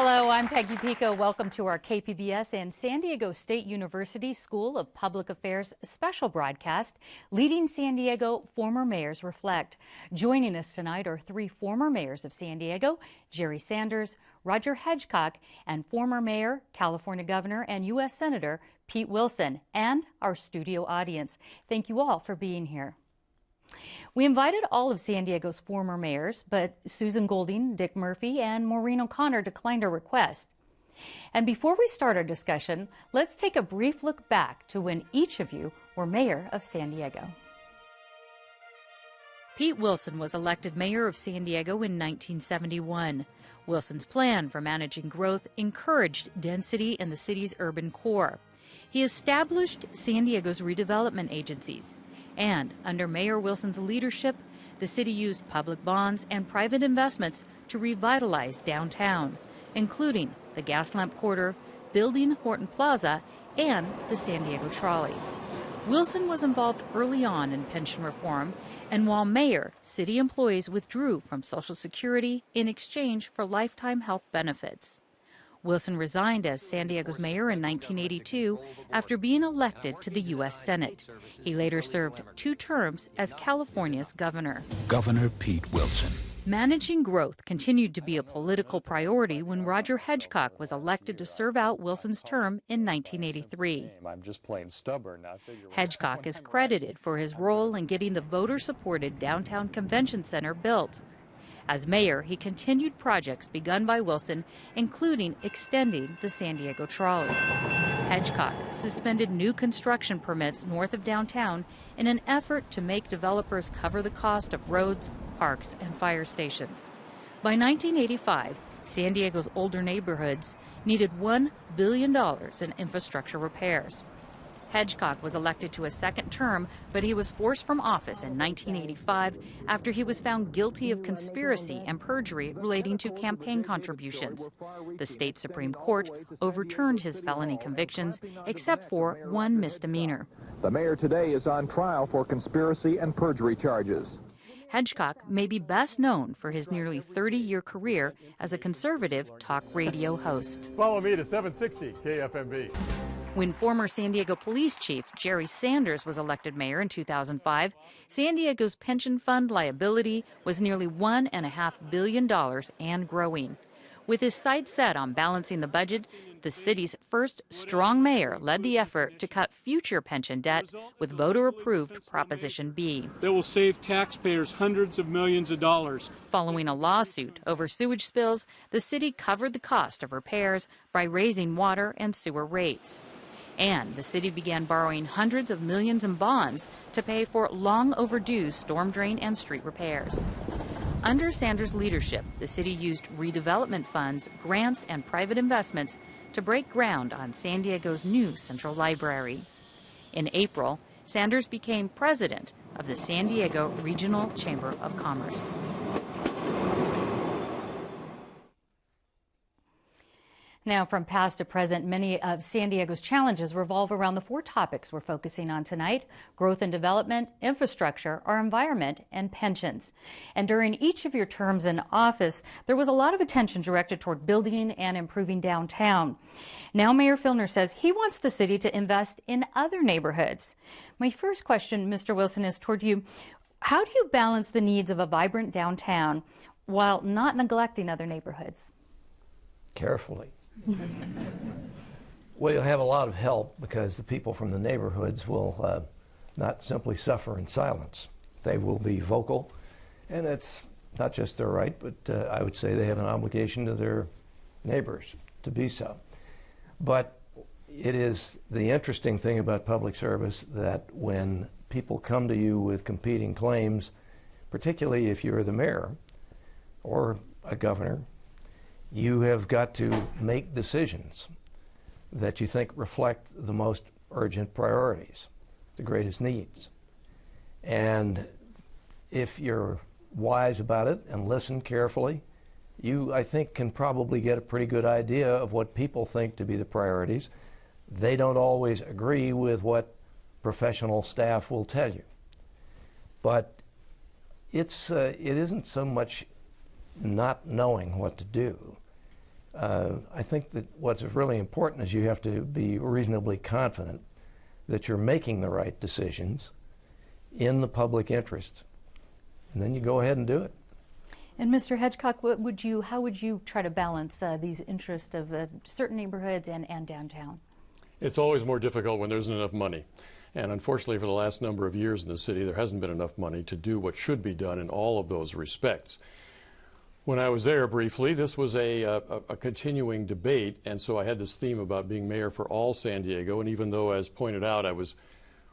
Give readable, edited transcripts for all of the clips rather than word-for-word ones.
Hello, I'm Peggy Pico. Welcome to our KPBS and San Diego State University School of Public Affairs special broadcast, Leading San Diego Former Mayors Reflect. Joining us tonight are three former mayors of San Diego, Jerry Sanders, Roger Hedgecock, and former mayor, California Governor, and U.S. Senator Pete Wilson, and our studio audience. Thank you all for being here. We invited all of San Diego's former mayors, but Susan Golding, Dick Murphy, and Maureen O'Connor declined our request. And before we start our discussion, let's take a brief look back to when each of you were mayor of San Diego. Pete Wilson was elected mayor of San Diego in 1971. Wilson's plan for managing growth encouraged density in the city's urban core. He established San Diego's redevelopment agencies. And under Mayor Wilson's leadership, the city used public bonds and private investments to revitalize downtown, including the Gaslamp Quarter, building Horton Plaza, and the San Diego Trolley. Wilson was involved early on in pension reform, and while mayor, city employees withdrew from Social Security in exchange for lifetime health benefits. Wilson resigned as San Diego's mayor in 1982 after being elected to the U.S. Senate. He later served 2 terms as California's governor. Governor Pete Wilson. Managing growth continued to be a political priority when Roger Hedgecock was elected to serve out Wilson's term in 1983. I'm just plain stubborn. Hedgecock is credited for his role in getting the voter-supported downtown convention center built. As mayor, he continued projects begun by Wilson, including extending the San Diego Trolley. Hedgecock suspended new construction permits north of downtown in an effort to make developers cover the cost of roads, parks, and fire stations. By 1985, San Diego's older neighborhoods needed $1 billion in infrastructure repairs. Hedgecock was elected to a second term, but he was forced from office in 1985 after he was found guilty of conspiracy and perjury relating to campaign contributions. The state Supreme Court overturned his felony convictions, except for one misdemeanor. The mayor today is on trial for conspiracy and perjury charges. Hedgecock may be best known for his nearly 30-year career as a conservative talk radio host. Follow me to 760 KFMB. When former San Diego Police Chief Jerry Sanders was elected mayor in 2005, San Diego's pension fund liability was nearly $1.5 billion and growing. With his sights set on balancing the budget, the city's first strong mayor led the effort to cut future pension debt with voter-approved Proposition B. That will save taxpayers hundreds of millions of dollars. Following a lawsuit over sewage spills, the city covered the cost of repairs by raising water and sewer rates. And the city began borrowing hundreds of millions in bonds to pay for long overdue storm drain and street repairs. Under Sanders' leadership, the city used redevelopment funds, grants, and private investments to break ground on San Diego's new Central Library. In April, Sanders became president of the San Diego Regional Chamber of Commerce. Now, from past to present, many of San Diego's challenges revolve around the 4 topics we're focusing on tonight: growth and development, infrastructure, our environment, and pensions. And during each of your terms in office, there was a lot of attention directed toward building and improving downtown. Now, Mayor Filner says he wants the city to invest in other neighborhoods. My first question, Mr. Wilson, is toward you. How do you balance the needs of a vibrant downtown while not neglecting other neighborhoods? Carefully. Well, you'll have a lot of help because the people from the neighborhoods will not simply suffer in silence. They will be vocal, and it's not just their right, but I would say they have an obligation to their neighbors to be so. But it is the interesting thing about public service that when people come to you with competing claims, particularly if you're the mayor or a governor, you have got to make decisions that you think reflect the most urgent priorities, the greatest needs. And if you're wise about it and listen carefully, you, I think, can probably get a pretty good idea of what people think to be the priorities. They don't always agree with what professional staff will tell you. But it isn't so much not knowing what to do. I think that what's really important is you have to be reasonably confident that you're making the right decisions in the public interest. And then you go ahead and do it. And Mr. Hedgecock, how would you try to balance these interests of certain neighborhoods and downtown? It's always more difficult when there isn't enough money. And unfortunately, for the last number of years in the city, there hasn't been enough money to do what should be done in all of those respects. When I was there briefly, this was a continuing debate, and so I had this theme about being mayor for all San Diego. And even though, as pointed out, I was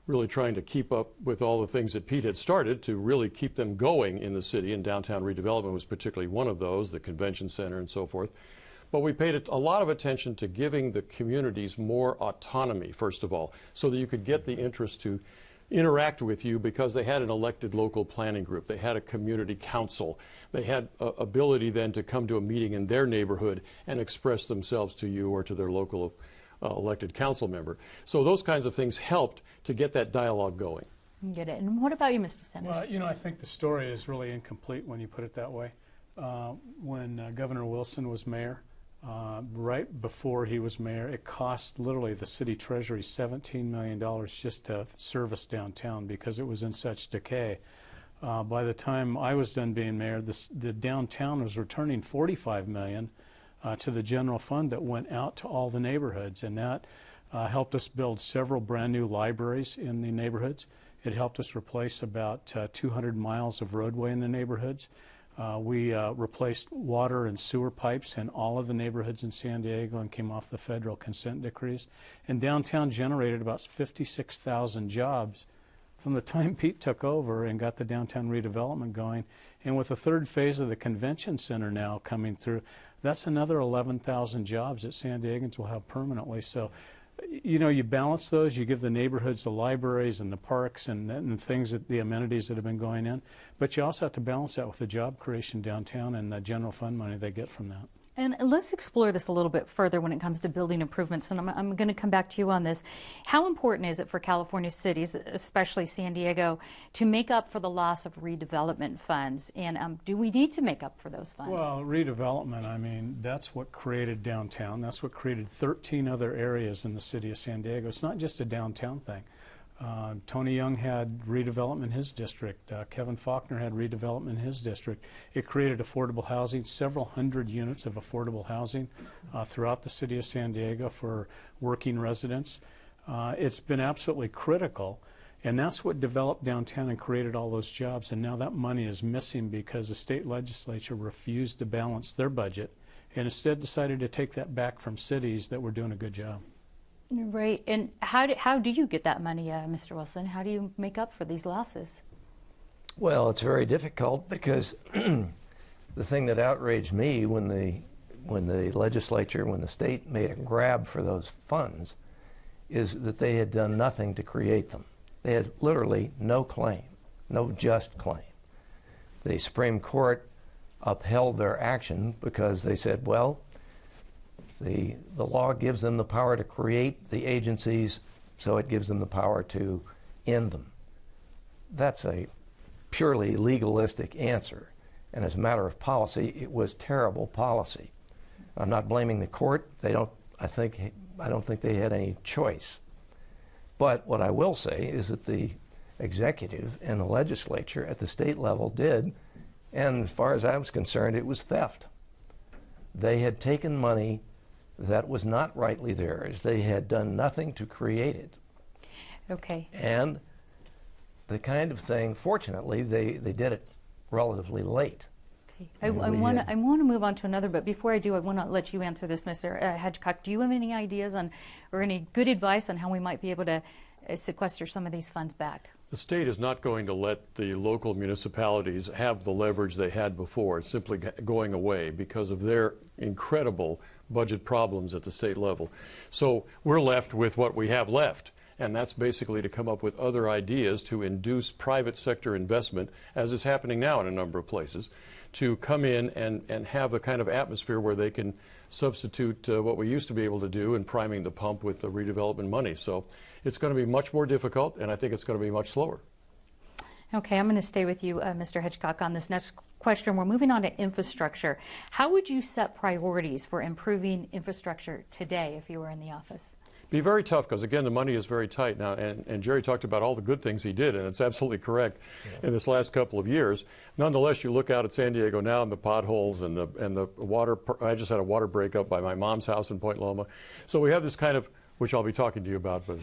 really trying to keep up with all the things that Pete had started to really keep them going in the city, and downtown redevelopment was particularly one of those, the convention center and so forth. But we paid a lot of attention to giving the communities more autonomy, first of all, so that you could get the interest to interact with you, because they had an elected local planning group, they had a community council, they had ability then to come to a meeting in their neighborhood and express themselves to you or to their local elected council member. So those kinds of things helped to get that dialogue going. Get it. And what about you, Mr. Sanders? Well, you know, I think the story is really incomplete when you put it that way. When Governor Wilson was mayor, right before he was mayor, it cost literally the city treasury $17 million just to service downtown because it was in such decay. By the time I was done being mayor, the downtown was returning $45 million to the general fund that went out to all the neighborhoods, and that helped us build several brand new libraries in the neighborhoods. It helped us replace about 200 miles of roadway in the neighborhoods. We replaced water and sewer pipes in all of the neighborhoods in San Diego and came off the federal consent decrees. And downtown generated about 56,000 jobs from the time Pete took over and got the downtown redevelopment going. And with the third phase of the convention center now coming through, that's another 11,000 jobs that San Diegans will have permanently. So, you know, you balance those, you give the neighborhoods the libraries and the parks and things, the amenities that have been going in, but you also have to balance that with the job creation downtown and the general fund money they get from that. And let's explore this a little bit further when it comes to building improvements, and I'm going to come back to you on this. How important is it for California cities, especially San Diego, to make up for the loss of redevelopment funds? And do we need to make up for those funds? Well, redevelopment, I mean, that's what created downtown. That's what created 13 other areas in the city of San Diego. It's not just a downtown thing. Tony Young had redevelopment in his district. Kevin Faulkner had redevelopment in his district. It created affordable housing, several hundred units of affordable housing throughout the city of San Diego for working residents. It's been absolutely critical, and that's what developed downtown and created all those jobs. And now that money is missing because the state legislature refused to balance their budget and instead decided to take that back from cities that were doing a good job. Right. And how do you get that money, Mr. Wilson? How do you make up for these losses? Well, it's very difficult because the thing that outraged me when the legislature, when the state made a grab for those funds, is that they had done nothing to create them. They had literally no claim, no just claim. The Supreme Court upheld their action because they said, well, the law gives them the power to create the agencies, so it gives them the power to end them. That's a purely legalistic answer. And as a matter of policy, it was terrible policy. I'm not blaming the court. I don't think they had any choice. But what I will say is that the executive and the legislature at the state level did, and as far as I was concerned, it was theft. They had taken money that was not rightly theirs. They had done nothing to create it. Okay. And the kind of thing, fortunately, they did it relatively late. Okay. I want to move on to another, but before I do, I want to let you answer this, Mr. Hedgecock. Do you have any ideas on, or any good advice on how we might be able to sequester some of these funds back? The state is not going to let the local municipalities have the leverage they had before. It's simply going away because of their incredible budget problems at the state level. So we're left with what we have left, and that's basically to come up with other ideas to induce private sector investment, as is happening now in a number of places, to come in and have a kind of atmosphere where they can substitute what we used to be able to do in priming the pump with the redevelopment money. So it's going to be much more difficult, and I think it's going to be much slower. Okay, I'm going to stay with you, Mr. Hedgecock, on this next question. We're moving on to infrastructure. How would you set priorities for improving infrastructure today if you were in the office? Be very tough because, again, the money is very tight now. And Jerry talked about all the good things he did, and it's absolutely correct in this last couple of years. Nonetheless, you look out at San Diego now and the potholes and the water. I just had a water breakup by my mom's house in Point Loma. So we have this kind of, which I'll be talking to you about, but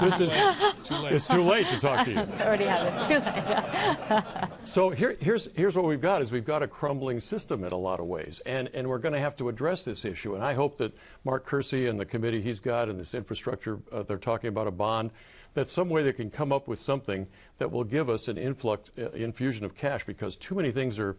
this is it's too late to talk to you. Already have it. So here's what we've got is we've got a crumbling system in a lot of ways, and we're going to have to address this issue. And I hope that Mark Kersey and the committee he's got and this infrastructure, they're talking about a bond, that some way they can come up with something that will give us an infusion of cash, because too many things are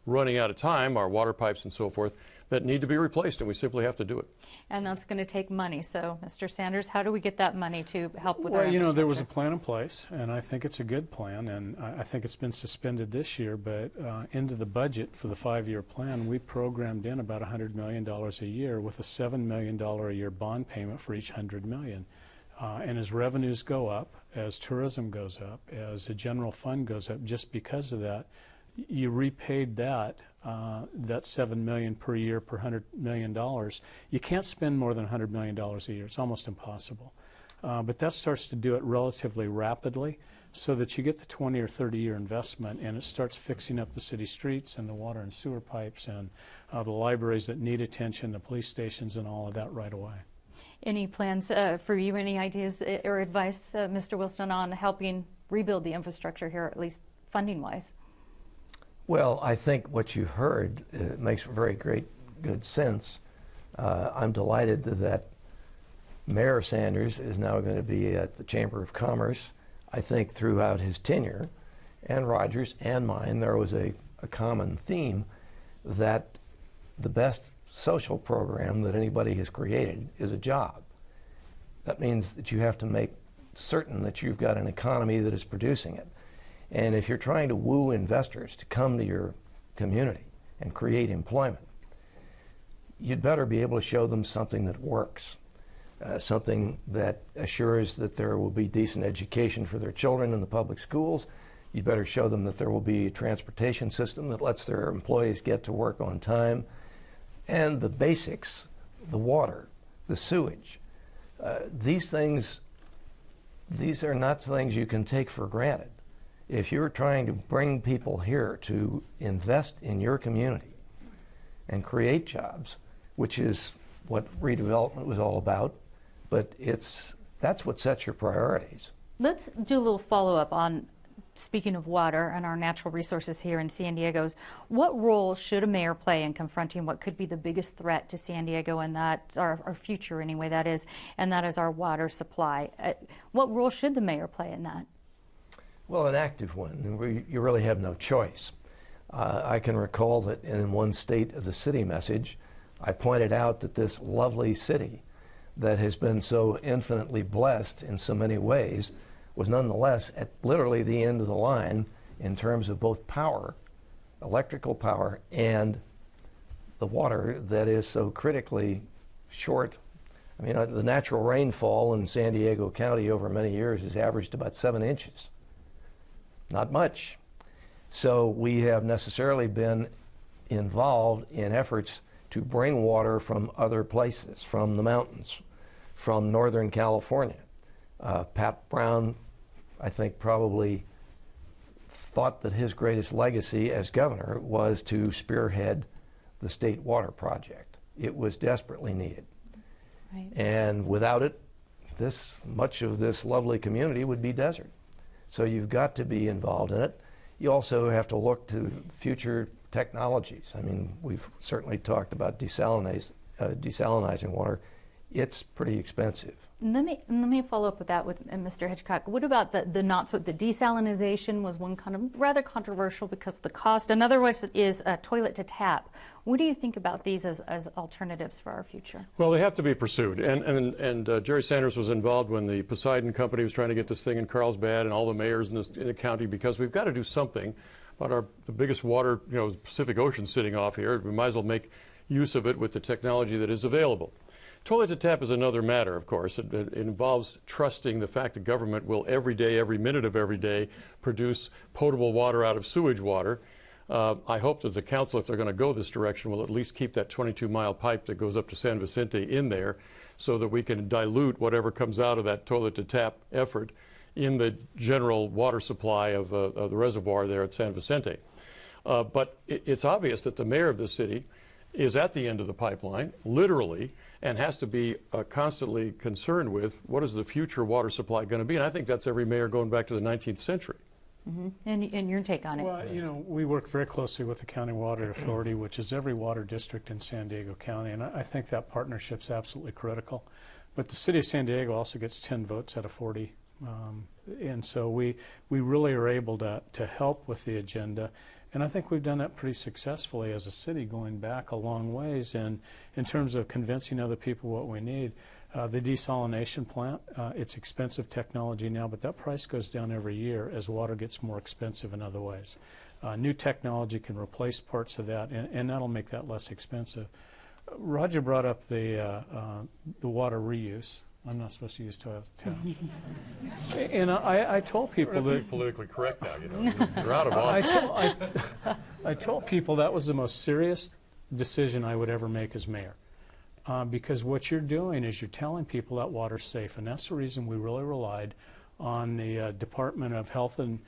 running out of time, our water pipes and so forth, that need to be replaced, and we simply have to do it. And that's going to take money. So, Mr. Sanders, how do we get that money to help with our infrastructure? Well, you know, there was a plan in place, and I think it's a good plan, and I think it's been suspended this year, but into the budget for the 5-year plan, we programmed in about $100 million a year with a $7 million a year bond payment for each $100 million. And as revenues go up, as tourism goes up, as the general fund goes up, just because of that, you repaid that $7 million per year per $100 million. You can't spend more than $100 million a year. It's almost impossible. But that starts to do it relatively rapidly so that you get the 20 or 30-year investment, and it starts fixing up the city streets and the water and sewer pipes and the libraries that need attention, the police stations, and all of that right away. Any plans for you, any ideas or advice, Mr. Wilson, on helping rebuild the infrastructure here, at least funding-wise? Well, I think what you've heard makes very good sense. I'm delighted that Mayor Sanders is now going to be at the Chamber of Commerce. I think throughout his tenure, and Roger's and mine, there was a common theme that the best social program that anybody has created is a job. That means that you have to make certain that you've got an economy that is producing it. And if you're trying to woo investors to come to your community and create employment, you'd better be able to show them something that works, something that assures that there will be decent education for their children in the public schools. You'd better show them that there will be a transportation system that lets their employees get to work on time. And the basics, the water, the sewage, these are not things you can take for granted. If you're trying to bring people here to invest in your community and create jobs, which is what redevelopment was all about, but that's what sets your priorities. Let's do a little follow-up on, speaking of water and our natural resources here in San Diego. What role should a mayor play in confronting what could be the biggest threat to San Diego, and that's our future anyway, that is, and that is our water supply? What role should the mayor play in that? Well, an active one. You really have no choice. I can recall that in one State of the City message, I pointed out that this lovely city that has been so infinitely blessed in so many ways was nonetheless at literally the end of the line in terms of both power, electrical power, and the water that is so critically short. I mean, the natural rainfall in San Diego County over many years has averaged about 7 inches. Not much. So we have necessarily been involved in efforts to bring water from other places, from the mountains, from Northern California. Pat Brown, I think, probably thought that his greatest legacy as governor was to spearhead the state water project. It was desperately needed. Right. And without it, much of this lovely community would be desert. So you've got to be involved in it. You also have to look to future technologies. I mean, we've certainly talked about desalinizing water. It's pretty expensive. Let me follow up with that with Mr. Hedgecock. What about the desalinization was one kind of rather controversial because of the cost. Another one is toilet to tap. What do you think about these as alternatives for our future? Well, they have to be pursued. And Jerry Sanders was involved when the Poseidon Company was trying to get this thing in Carlsbad, and all the mayors in the county, because we've got to do something about the biggest water, the Pacific Ocean sitting off here. We might as well make use of it with the technology that is available. Toilet to tap is another matter, of course. It involves trusting the fact that government will every day, every minute of every day, produce potable water out of sewage water. I hope that the council, if they're going to go this direction, will at least keep that 22-mile pipe that goes up to San Vicente in there so that we can dilute whatever comes out of that toilet-to-tap effort in the general water supply of the reservoir there at San Vicente. But it's obvious that the mayor of the city is at the end of the pipeline, literally, and has to be constantly concerned with what is the future water supply going to be. And I think that's every mayor going back to the 19th century. Mm-hmm. And your take on it? Well, you know, we work very closely with the County Water Authority, which is every water district in San Diego County, and I think that partnership's absolutely critical. But the city of San Diego also gets 10 votes out of 40, and so we really are able to help with the agenda. And I think we've done that pretty successfully as a city, going back a long ways in terms of convincing other people what we need. The desalination plant, it's expensive technology now, but that price goes down every year as water gets more expensive in other ways. New technology can replace parts of that, and that'll make that less expensive. Roger brought up the water reuse. I'm not supposed to use toilet towels. And I told people that... politically correct now, you know. You're out of office. I told people that was the most serious decision I would ever make as mayor. Because what you're doing is you're telling people that water's safe, and that's the reason we really relied on the Department of Health and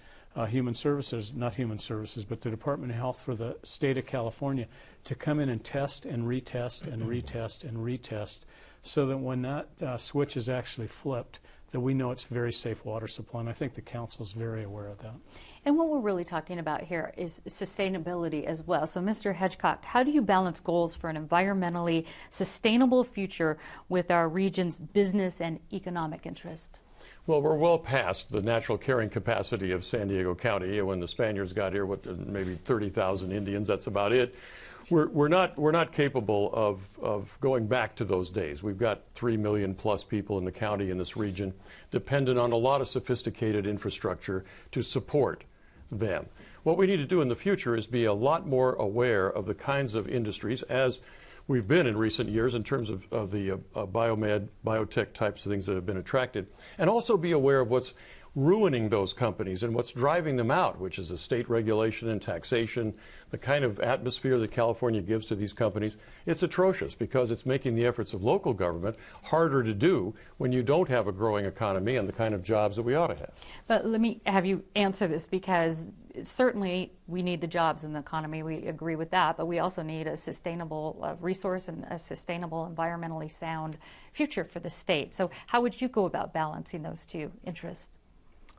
Human Services, not Human Services, but the Department of Health for the state of California to come in and test and retest and retest and retest so that when that switch is actually flipped, that we know it's very safe water supply, and I think the council is very aware of that. And what we're really talking about here is sustainability as well. So, Mr. Hedgecock, how do you balance goals for an environmentally sustainable future with our region's business and economic interest? Well, we're well past the natural carrying capacity of San Diego County. When the Spaniards got here, maybe 30,000 Indians, that's about it. We're not capable of going back to those days. We've got 3 million plus people in the county, in this region, dependent on a lot of sophisticated infrastructure to support them. What we need to do in the future is be a lot more aware of the kinds of industries, as we've been in recent years in terms of the biomed, biotech types of things that have been attracted, and also be aware of what's ruining those companies and what's driving them out, which is the state regulation and taxation, the kind of atmosphere that California gives to these companies. It's atrocious because it's making the efforts of local government harder to do when you don't have a growing economy and the kind of jobs that we ought to have. But let me have you answer this, because certainly we need the jobs in the economy. We agree with that, but we also need a sustainable resource and a sustainable, environmentally sound future for the state. So how would you go about balancing those two interests?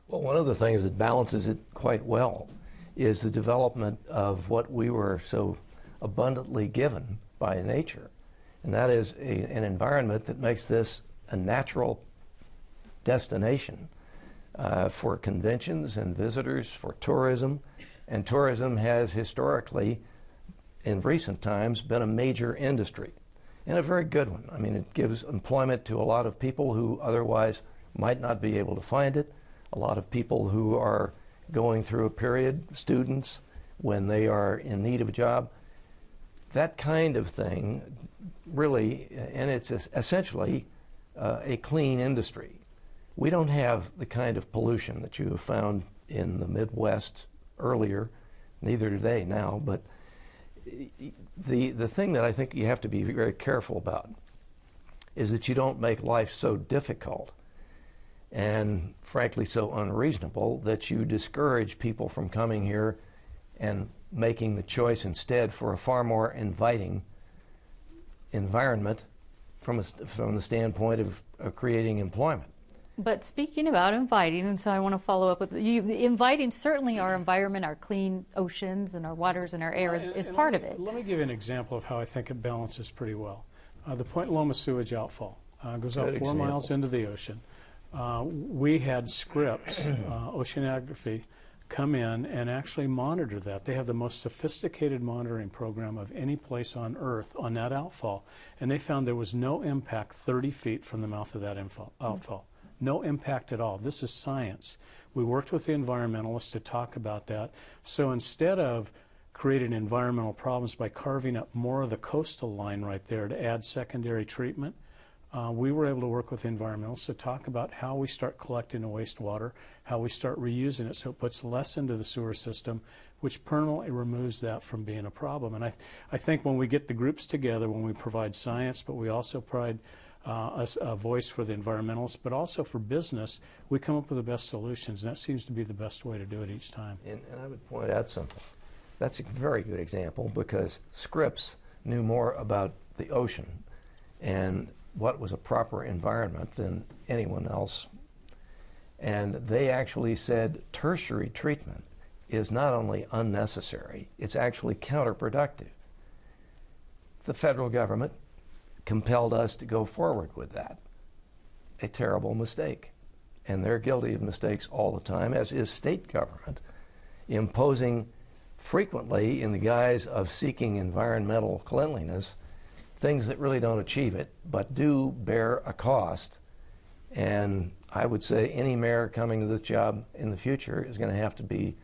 Well, one of the things that balances it quite well is the development of what we were so abundantly given by nature, and that is an environment that makes this a natural destination for conventions and visitors, for tourism, and tourism has historically, in recent times, been a major industry, and a very good one. I mean, it gives employment to a lot of people who otherwise might not be able to find it. A lot of people who are going through a period, students, when they are in need of a job. That kind of thing really, and it's essentially a clean industry. We don't have the kind of pollution that you have found in the Midwest earlier, neither do they now, but the thing that I think you have to be very careful about is that you don't make life so difficult and frankly so unreasonable that you discourage people from coming here and making the choice instead for a far more inviting environment from the standpoint of creating employment. But speaking about inviting, and so I want to follow up with you, inviting certainly our environment, our clean oceans and our waters and our air is part of it. Let me give you an example of how I think it balances pretty well. The Point Loma sewage outfall goes out 4 miles into the ocean. We had Scripps, oceanography, come in and actually monitor that. They have the most sophisticated monitoring program of any place on Earth on that outfall, and they found there was no impact 30 feet from the mouth of that outfall. No impact at all. This is science. We worked with the environmentalists to talk about that. So instead of creating environmental problems by carving up more of the coastal line right there to add secondary treatment, we were able to work with environmentalists to talk about how we start collecting the wastewater, how we start reusing it so it puts less into the sewer system, which permanently removes that from being a problem. And I think when we get the groups together, when we provide science, but we also provide a voice for the environmentalists, but also for business, we come up with the best solutions, and that seems to be the best way to do it each time. And I would point out something. That's a very good example, because Scripps knew more about the ocean and what was a proper environment than anyone else. And they actually said tertiary treatment is not only unnecessary, it's actually counterproductive. The federal government compelled us to go forward with that. A terrible mistake. And they're guilty of mistakes all the time, as is state government, imposing frequently, in the guise of seeking environmental cleanliness, things that really don't achieve it, but do bear a cost. And I would say any mayor coming to this job in the future is going to have to be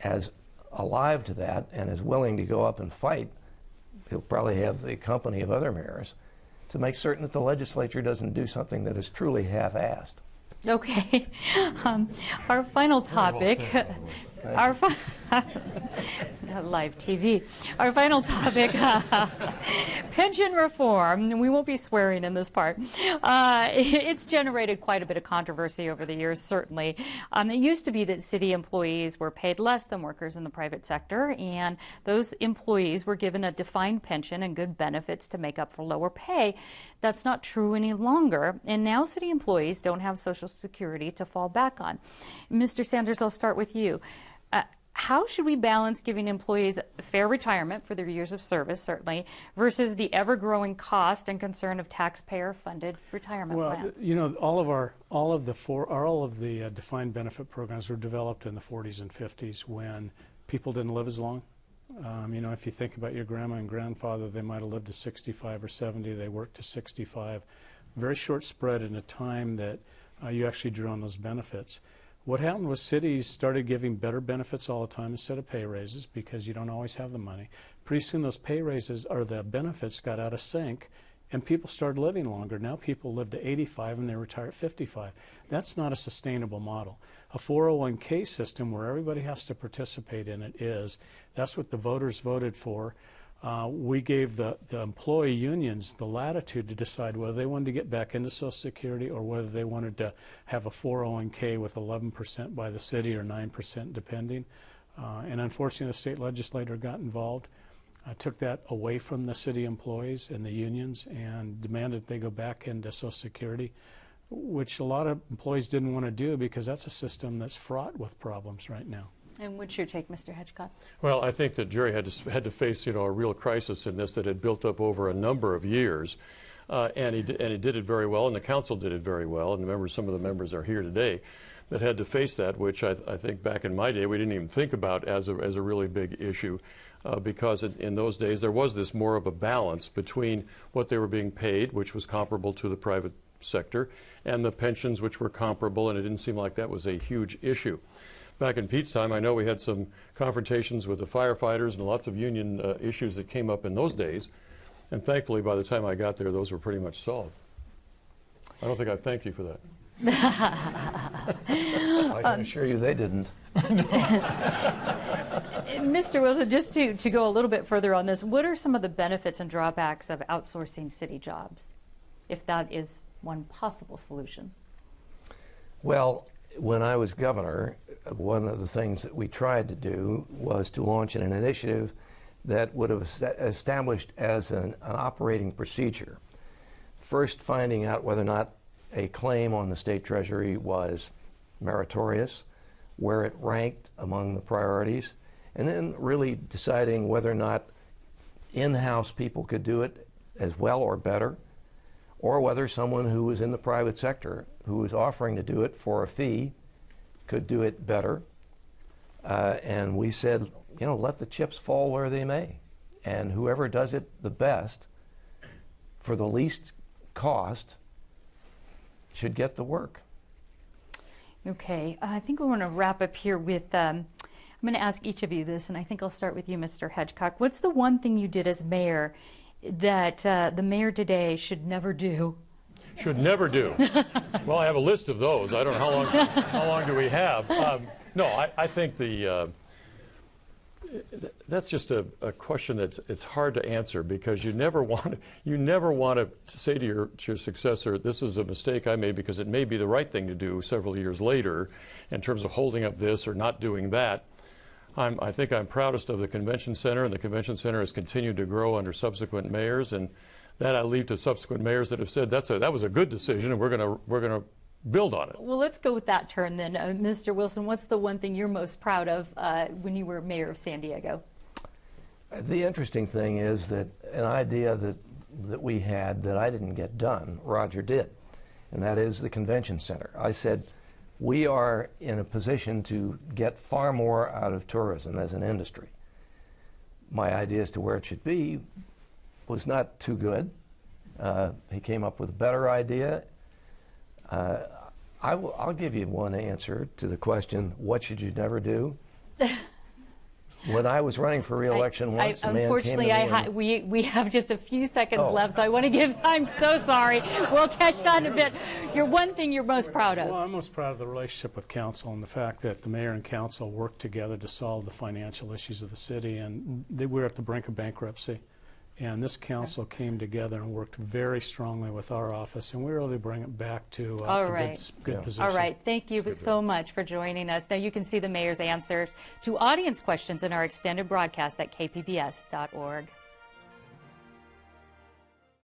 as alive to that and as willing to go up and fight. He'll probably have the company of other mayors to make certain that the legislature doesn't do something that is truly half-assed. Okay. Our final topic, live TV. Our final topic, pension reform. We won't be swearing in this part. It's generated quite a bit of controversy over the years, certainly. It used to be that city employees were paid less than workers in the private sector, and those employees were given a defined pension and good benefits to make up for lower pay. That's not true any longer, and now city employees don't have Social Security to fall back on. Mr. Sanders, I'll start with you. How should we balance giving employees fair retirement for their years of service, certainly, versus the ever-growing cost and concern of taxpayer-funded retirement plans? You know, all of the defined benefit programs were developed in the 40s and 50s when people didn't live as long. You know, if you think about your grandma and grandfather, they might have lived to 65 or 70. They worked to 65. Very short spread in a time that you actually drew on those benefits. What happened was cities started giving better benefits all the time instead of pay raises, because you don't always have the money. Pretty soon those pay raises or the benefits got out of sync, and people started living longer. Now people live to 85 and they retire at 55. That's not a sustainable model. A 401k system where everybody has to participate in it is. That's what the voters voted for. We gave the employee unions the latitude to decide whether they wanted to get back into Social Security or whether they wanted to have a 401k with 11% by the city or 9% depending. And unfortunately, the state legislature got involved, took that away from the city employees and the unions and demanded they go back into Social Security, which a lot of employees didn't want to do because that's a system that's fraught with problems right now. And what's your take, Mr. Hedgecock? Well, I think that Jerry had to face, a real crisis in this that had built up over a number of years, and he did it very well, and the council did it very well. And some of the members are here today that had to face that, which I think back in my day we didn't even think about as a really big issue, because in those days there was this more of a balance between what they were being paid, which was comparable to the private sector, and the pensions, which were comparable, and it didn't seem like that was a huge issue. Back in Pete's time, I know we had some confrontations with the firefighters and lots of union issues that came up in those days. And thankfully, by the time I got there, those were pretty much solved. I don't think I thanked you for that. I can assure you they didn't. Mr. Wilson, just to go a little bit further on this, what are some of the benefits and drawbacks of outsourcing city jobs, if that is one possible solution? Well, when I was governor, one of the things that we tried to do was to launch an initiative that would have established as an operating procedure. First, finding out whether or not a claim on the state treasury was meritorious, where it ranked among the priorities, and then really deciding whether or not in-house people could do it as well or better, or whether someone who was in the private sector who was offering to do it for a fee could do it better. And we said, let the chips fall where they may. And whoever does it the best for the least cost should get the work. Okay, I think we want to wrap up here with, I'm going to ask each of you this, and I think I'll start with you, Mr. Hedgecock. What's the one thing you did as mayor that the mayor today should never do? should never do. Well, I have a list of those. I don't know how long do we have. No, I think that's just a question it's hard to answer, because you never want to say to your successor, this is a mistake I made, because it may be the right thing to do several years later in terms of holding up this or not doing that. I think I'm proudest of the convention center, and the convention center has continued to grow under subsequent mayors, and that I leave to subsequent mayors that have said that was a good decision, and we're going to build on it. Well, let's go with that turn then. Mr. Wilson, what's the one thing you're most proud of when you were mayor of San Diego? The interesting thing is that an idea that we had that I didn't get done, Roger did, and that is the convention center. I said, we are in a position to get far more out of tourism as an industry. My idea as to where it should be was not too good. He came up with a better idea. I'll give you one answer to the question, what should you never do? When I was running for re-election once, a man unfortunately, came to me we have just a few seconds left, so I want to give, I'm so sorry. We'll catch that in a bit. Your one thing you're most proud of. Well, I'm most proud of the relationship with council and the fact that the mayor and council worked together to solve the financial issues of the city, and we were at the brink of bankruptcy. And this council came together and worked very strongly with our office, and we were able to bring it back to a good position. All right. Thank you so much for joining us. Now, you can see the mayor's answers to audience questions in our extended broadcast at kpbs.org.